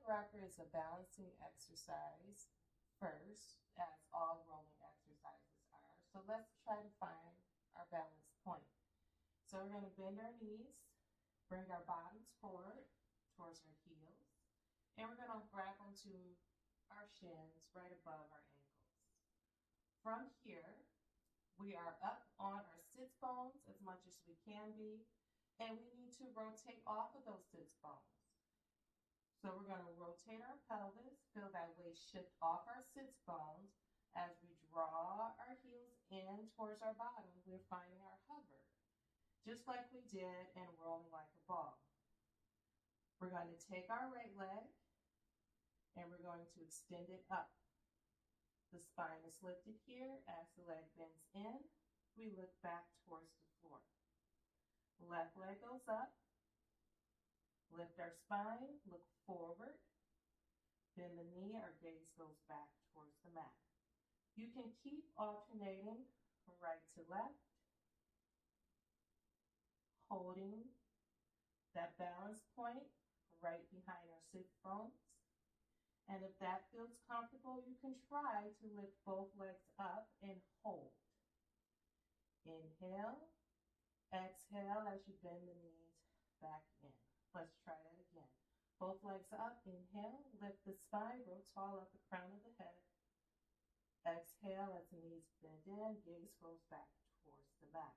rocker is a balancing exercise first, as all rolling exercises are. So let's try to find our balance point. So we're going to bend our knees, bring our bottoms forward towards our heels, and we're going to grab onto our shins right above our ankles. From here, we are up on our sitz bones as much as we can be, and we need to rotate off of those sitz bones. So we're going to rotate our pelvis, feel that weight shift off our sitz bones. As we draw our heels in towards our bottom, we're finding our hover, just like we did in rolling like a ball. We're going to take our right leg and we're going to extend it up. The spine is lifted here. As the leg bends in, we look back towards the floor. Left leg goes up. Lift our spine, look forward. Bend the knee, our gaze goes back towards the mat. You can keep alternating from right to left, holding that balance point right behind our sitz bones. And if that feels comfortable, you can try to lift both legs up and hold. Inhale, exhale as you bend the knees back in. Let's try that again. Both legs up, inhale, lift the spine, grow tall up the crown of the head. Exhale as the knees bend in, gaze goes back towards the mat.